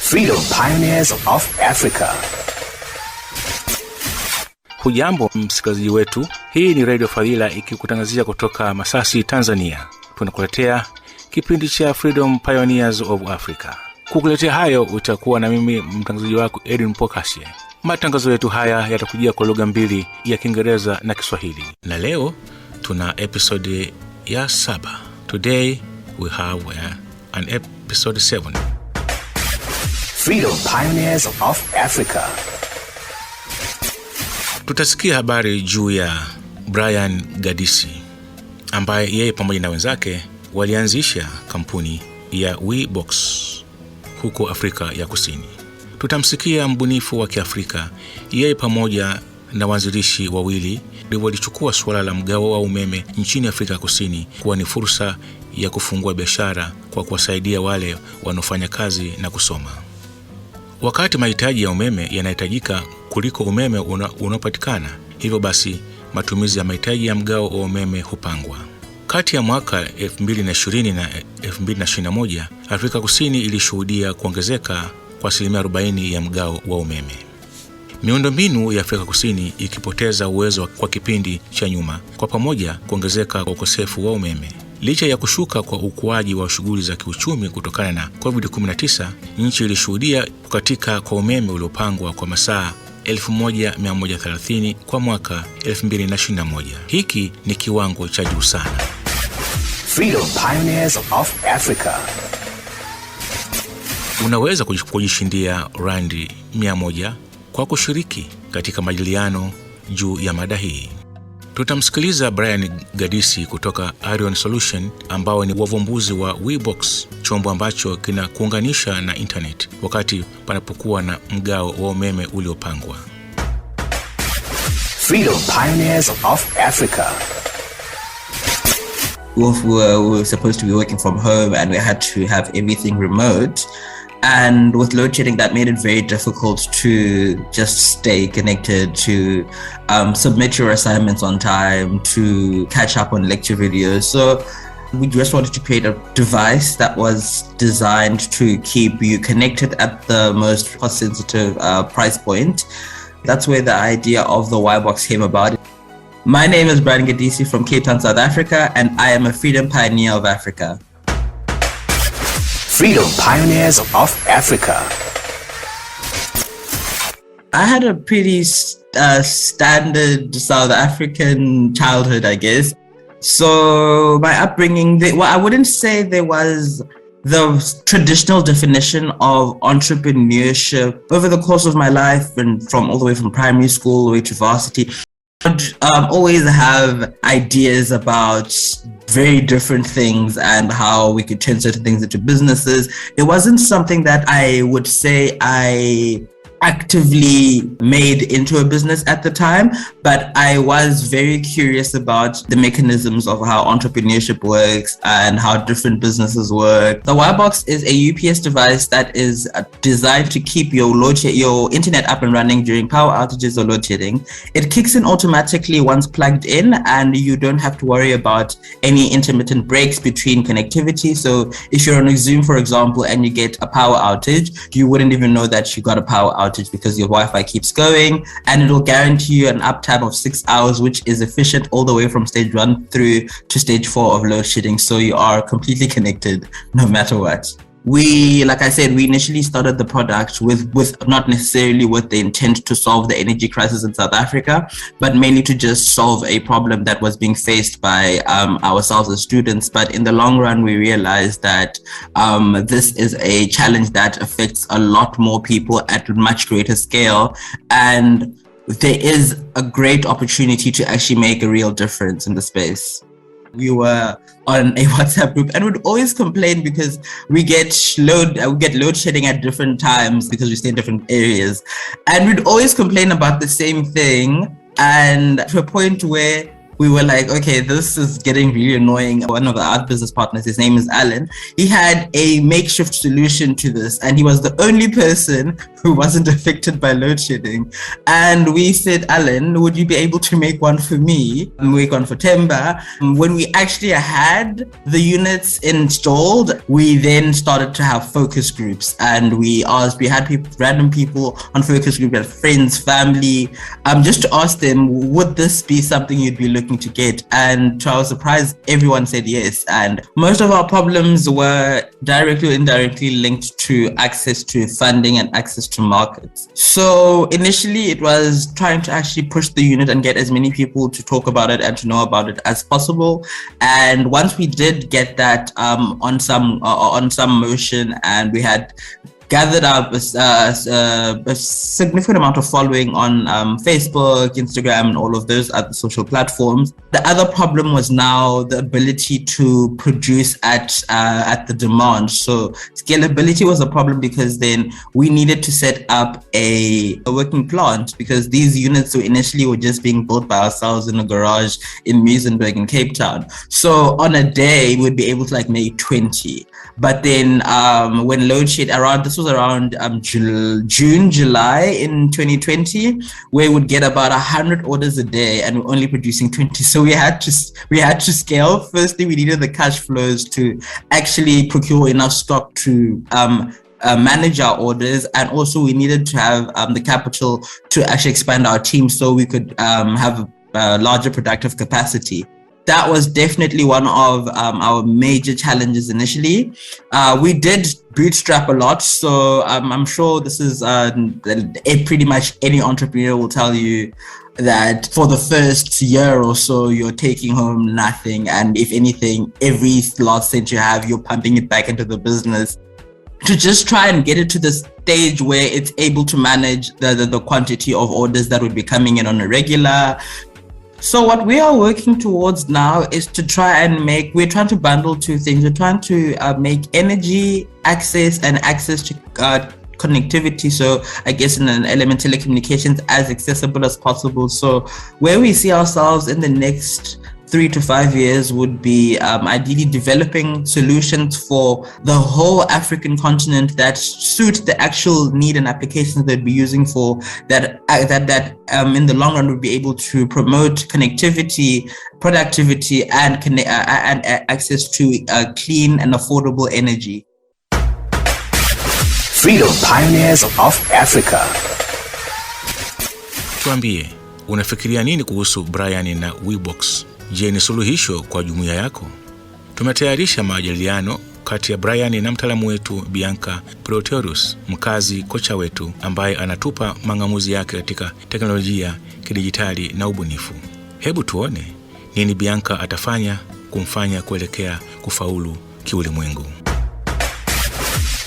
Freedom Pioneers of Africa. Hujambo msikilizaji wetu, hii ni Radio Fadhila ikikutangazia kutoka Masasi, Tanzania. Tunakuletea kipindi cha Freedom Pioneers of Africa. Kukuletea hayo utakuwa na mimi mtangazaji wako Edwin Mpokasye. Matangazo yetu haya yatakujia kwa lugha mbili, ya Kiingereza na Kiswahili. Na leo tuna episode ya 7. Today we have an episode 7. Freedom Pioneers of Africa. Tutasikia habari juu ya Brian Gadisi, ambaye yeye pamoja na wenzake walianzisha kampuni ya WeBox huko Afrika ya Kusini. Tutamsikia mbunifu wa Kiafrika, yeye pamoja na waanzilishi wawili walichukua suala la mgao wa umeme nchini Afrika ya Kusini kuwa ni fursa ya kufungua biashara kwa kuwasaidia wale wanaofanya kazi na kusoma. Wakati mahitaji ya umeme yanahitajika kuliko umeme unaopatikana, hivyo basi matumizi ya mahitaji ya mgao wa umeme hupangwa. Kati ya mwaka 2020 na 2021, Afrika Kusini ilishuhudia kuongezeka kwa 40% ya mgao wa umeme. Miundombinu ya Afrika Kusini ikipoteza uwezo kwa kipindi cha nyuma, kwa pamoja kuongezeka kwa ukosefu wa umeme. Licha ya kushuka kwa ukuaji wa shughuli za kiuchumi kutokana na COVID-19, nchi ilishuhudia kukatika kwa umeme uliopangwa kwa masaa 1130 kwa mwaka 2021. Hiki ni kiwango cha juu sana. Freedom Pioneers of Africa. Unaweza kujishindia randi 100 kwa kushiriki katika majadiliano juu ya mada hii. Tutamsikiliza Brian Gadisi kutoka Iron Solution, ambao ni wavumbuzi wa WeBox, chombo ambacho kina kuunganisha na internet wakati panapokuwa na mgao wa umeme uliopangwa. Freedom Pioneers of Africa. We were supposed to be working from home and we had to have everything remote. And with load shedding, that made it very difficult to just stay connected, to submit your assignments on time, to catch up on lecture videos. So we just wanted to create a device that was designed to keep you connected at the most cost-sensitive price point. That's where the idea of the WeBox came about. My name is Brian Gadisi from Cape Town, South Africa, and I am a Freedom Pioneer of Africa. Freedom Pioneers of Africa. I had a pretty standard South African childhood, I guess. So my upbringing, I wouldn't say there was the traditional definition of entrepreneurship over the course of my life, and from all the way from primary school all the way to varsity. I always have ideas about very different things and how we could turn certain things into businesses. It wasn't something that I would say I actively made into a business at the time, but I was very curious about the mechanisms of how entrepreneurship works and how different businesses work. The WeBox is a UPS device that is designed to keep your internet up and running during power outages or load shedding. It kicks in automatically once plugged in, and you don't have to worry about any intermittent breaks between connectivity. So if you're on a Zoom, for example, and you get a power outage, you wouldn't even know that you got a power outage because your Wi-Fi keeps going, and it will guarantee you an uptime of 6 hours, which is efficient all the way from stage 1 through to stage 4 of load shedding. So you are completely connected no matter what. Like I said, we initially started the product with not necessarily with the intent to solve the energy crisis in South Africa, but mainly to just solve a problem that was being faced by ourselves as students. But in the long run, we realized that this is a challenge that affects a lot more people at a much greater scale. And there is a great opportunity to actually make a real difference in the space. We were on a WhatsApp group and would always complain because we get load shedding at different times because we stay in different areas, and we'd always complain about the same thing, and to a point where we were like, okay, this is getting really annoying. One of our business partners, his name is Alan, he had a makeshift solution to this, and he was the only person who wasn't affected by load shedding. And we said, Alan, would you be able to make one for me? Make one for Temba. When we actually had the units installed, we then started to have focus groups, and we had random people on focus group, we had friends, family, just to ask them, would this be something you'd be looking to get? And to our surprise, everyone said yes. And most of our problems were directly or indirectly linked to access to funding and access to markets. So initially it was trying to actually push the unit and get as many people to talk about it and to know about it as possible. And once we did get that on some motion, and we had gathered up a significant amount of following on Facebook, Instagram, and all of those other social platforms. The other problem was now the ability to produce at the demand. So scalability was a problem, because then we needed to set up a working plant, because these units initially were just being built by ourselves in a garage in Muizenberg in Cape Town. So on a day, we'd be able to make 20. But then when load shed this was around June, July in 2020, where we would get about 100 orders a day, and we're only producing 20. So we had to scale. Firstly, we needed the cash flows to actually procure enough stock to manage our orders, and also we needed to have the capital to actually expand our team so we could have a larger productive capacity. That was definitely one of our major challenges initially. We did bootstrap a lot, so I'm sure this is pretty much any entrepreneur will tell you that for the first year or so, you're taking home nothing. And if anything, every last cent you have, you're pumping it back into the business to just try and get it to the stage where it's able to manage the quantity of orders that would be coming in on a regular. So what we are working towards now is to we're trying to bundle two things. We're trying to make energy access and access to connectivity. So I guess in an element, telecommunications, as accessible as possible. So where we see ourselves in the next 3 to 5 years would be ideally developing solutions for the whole African continent that suit the actual need and applications they'd be using for that in the long run would be able to promote connectivity, productivity, and access to clean and affordable energy. Freedom Pioneers of Africa. Tuambie, unafikiria nini kuhusu Brian na WeBox? Je, ni suluhisho kwa jumuiya yako? Tumetayarisha majadiliano kati ya Brian na mtaalamu wetu Bianca Pretorius, mkazi kocha wetu, ambaye anatupa mang'amuzi yake katika teknolojia, kidijitali na ubunifu. Hebu tuone nini Bianca atafanya kumfanya kuelekea kufaulu kiulimwengu.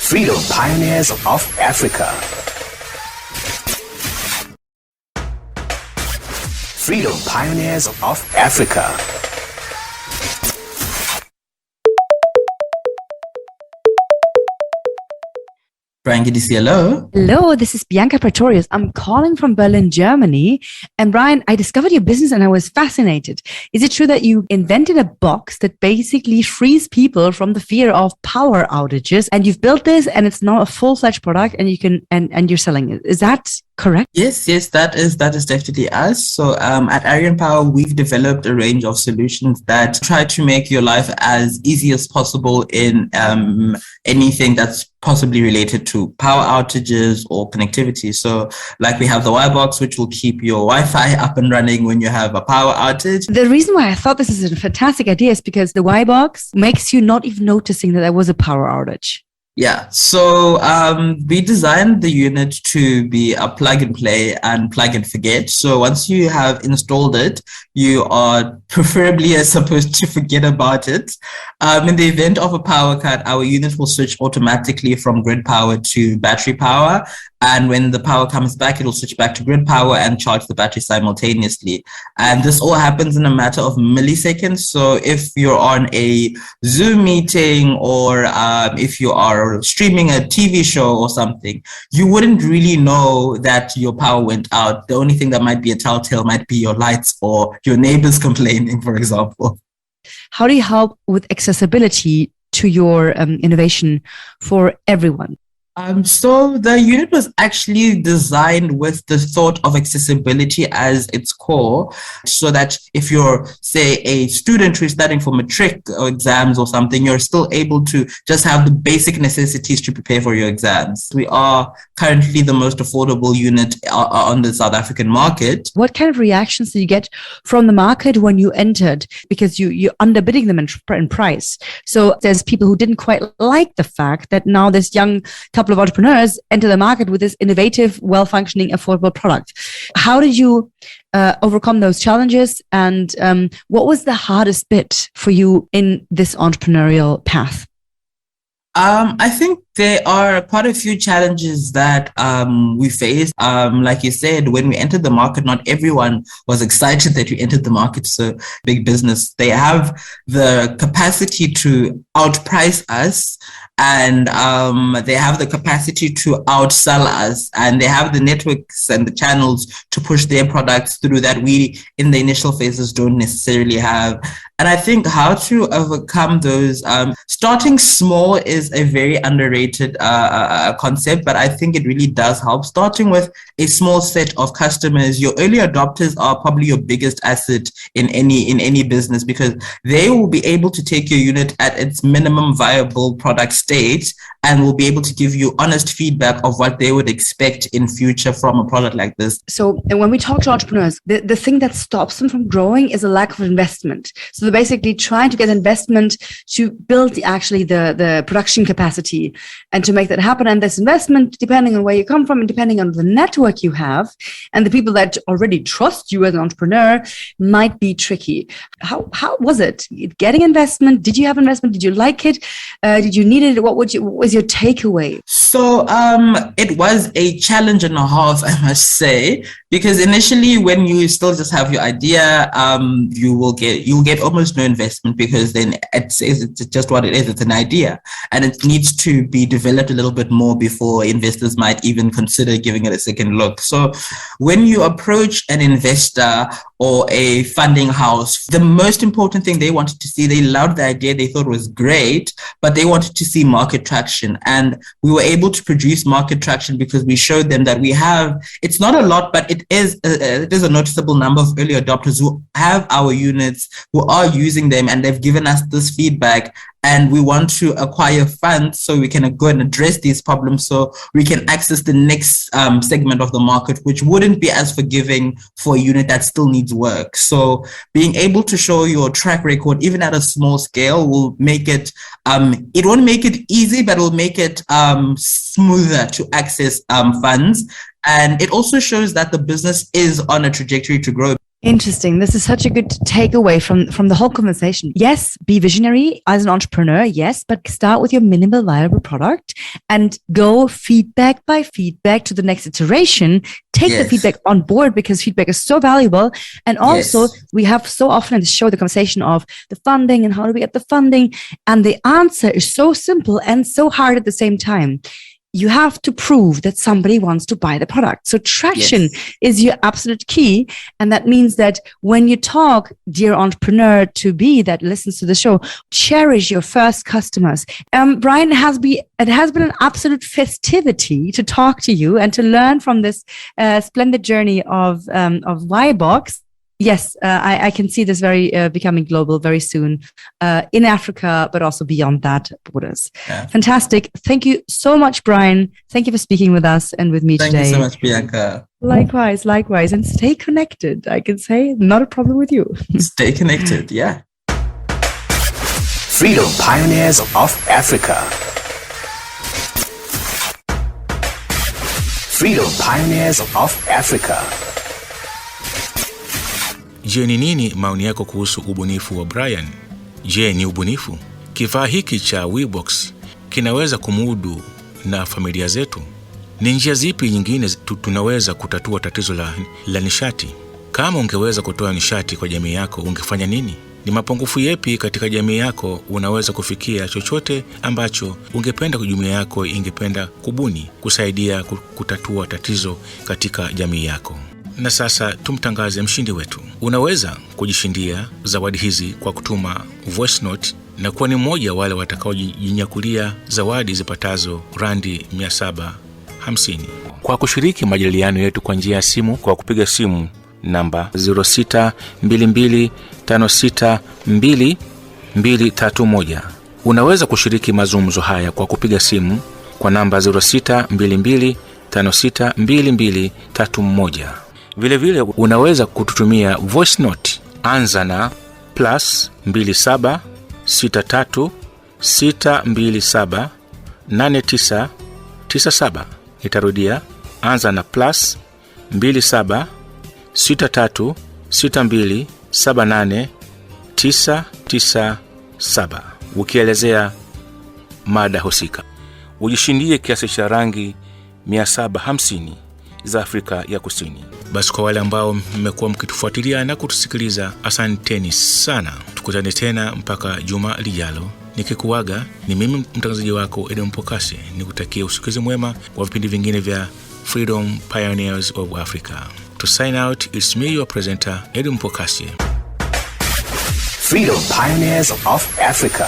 Freedom Pioneers of Africa. Freedom Pioneers of Africa. Brian, good to see you. Hello. Hello, this is Bianca Pretorius. I'm calling from Berlin, Germany. And Brian, I discovered your business and I was fascinated. Is it true that you invented a box that basically frees people from the fear of power outages, and you've built this and it's now a full-fledged product and you can and you're selling it? Is that correct? Yes, that is definitely us. So at Arian Power, we've developed a range of solutions that try to make your life as easy as possible in anything that's possibly related to power outages or connectivity. So like we have the Y-Box, which will keep your Wi-Fi up and running when you have a power outage. The reason why I thought this is a fantastic idea is because the Y-Box makes you not even noticing that there was a power outage. Yeah, so we designed the unit to be a plug and play and plug and forget. So once you have installed it, you are preferably supposed to forget about it. In the event of a power cut, our unit will switch automatically from grid power to battery power. And when the power comes back, it'll switch back to grid power and charge the battery simultaneously. And this all happens in a matter of milliseconds. So if you're on a Zoom meeting or if you are streaming a TV show or something, you wouldn't really know that your power went out. The only thing that might be a telltale might be your lights or your neighbors complaining, for example. How do you help with accessibility to your innovation for everyone? So the unit was actually designed with the thought of accessibility as its core, so that if you're, say, a student who's studying for matric or exams or something, you're still able to just have the basic necessities to prepare for your exams. We are currently the most affordable unit on the South African market. What kind of reactions did you get from the market when you entered? Because you're underbidding them in price. So there's people who didn't quite like the fact that now this young couple of entrepreneurs enter the market with this innovative, well-functioning, affordable product. How did you overcome those challenges? And what was the hardest bit for you in this entrepreneurial path? I think there are quite a few challenges that we faced. Like you said, when we entered the market, not everyone was excited that we entered the market. So big business, they have the capacity to outprice us, and they have the capacity to outsell us, and they have the networks and the channels to push their products through that we in the initial phases don't necessarily have. And I think how to overcome those, starting small is a very underrated concept, but I think it really does help. Starting with a small set of customers, your early adopters are probably your biggest asset in any business, because they will be able to take your unit at its minimum viable product state and will be able to give you honest feedback of what they would expect in future from a product like this. So and when we talk to entrepreneurs, the thing that stops them from growing is a lack of investment. So they're basically trying to get investment to build the production capacity and to make that happen. And this investment, depending on where you come from and depending on the network you have and the people that already trust you as an entrepreneur, might be tricky. How was it getting investment? Did you have investment? Did you like it? Did you need it? What was your takeaway? So it was a challenge and a half, I must say, because initially when you still just have your idea, you'll get almost no investment, because then it's just what it is. It's an idea and it needs to be developed a little bit more before investors might even consider giving it a second look. So when you approach an investor or a funding house, the most important thing they wanted to see, they loved the idea, they thought it was great, but they wanted to see market traction. And we were able to produce market traction because we showed them that we have, it's not a lot, but it is a noticeable number of early adopters who have our units, who are using them, and they've given us this feedback. And we want to acquire funds so we can go and address these problems, so we can access the next segment of the market, which wouldn't be as forgiving for a unit that still needs work. So being able to show your track record, even at a small scale, will make it, it won't make it easy, but it will make it smoother to access funds. And it also shows that the business is on a trajectory to grow. Interesting. This is such a good takeaway from the whole conversation. Yes, be visionary as an entrepreneur. Yes, but start with your minimal viable product and go feedback by feedback to the next iteration. Take the feedback on board, because feedback is so valuable. And also we have so often in the show the conversation of the funding and how do we get the funding. And the answer is so simple and so hard at the same time. You have to prove that somebody wants to buy the product. So traction is your absolute key. And that means that when you talk, dear entrepreneur to be that listens to the show, cherish your first customers. Brian, it has been an absolute festivity to talk to you and to learn from this splendid journey of YBox. Yes, I can see this very becoming global very soon in Africa, but also beyond that borders. Yeah. Fantastic. Thank you so much, Brian. Thank you for speaking with us and with me today. Thank you so much, Bianca. Likewise. And stay connected. I can say not a problem with you. Stay connected, yeah. Freedom Pioneers of Africa. Freedom Pioneers of Africa. Je, ni nini maoni yako kuhusu ubunifu wa Brian? Je, ni ubunifu? Kifaa hiki cha WeBox kinaweza kumudu na familia zetu? Ni njia zipi nyingine tunaweza kutatua tatizo la nishati? Kama ungeweza kutoa nishati kwa jamii yako, ungefanya nini? Ni mapungufu yepi katika jamii yako unaweza kufikia chochote ambacho ungependa jumuiya yako ingependa kubuni kusaidia kutatua tatizo katika jamii yako? Na sasa tumtangaze mshindi wetu. Unaweza kujishindia zawadi hizi kwa kutuma voice note na kuwa ni mmoja wale watakaojinyakulia zawadi zipatazo randi 750 kwa kushiriki majadiliano yetu kwa njia ya simu kwa kupiga simu namba 0622562231. Unaweza kushiriki mazungumzo haya kwa kupiga simu kwa namba 0622562231. Vile vile unaweza kututumia voice note. Anza na +27626278997. Nitarudia, anza na +27626278997 ukielezea mada husika. Ujishindie kiasi cha rangi 750 za Afrika ya Kusini. Basi kwa wale ambao mmekuwa mkitufuatilia na kutusikiliza, asanteni sana. Tukutane tena mpaka juma lijalo. Nikikuaga ni mimi mtangazaji wako Edwin Mpokasye, nikutakia usikizi mwema wa vipindi vingine vya Freedom Pioneers of Africa. To sign out, it's me, your presenter, Edwin Mpokasye. Freedom Pioneers of Africa.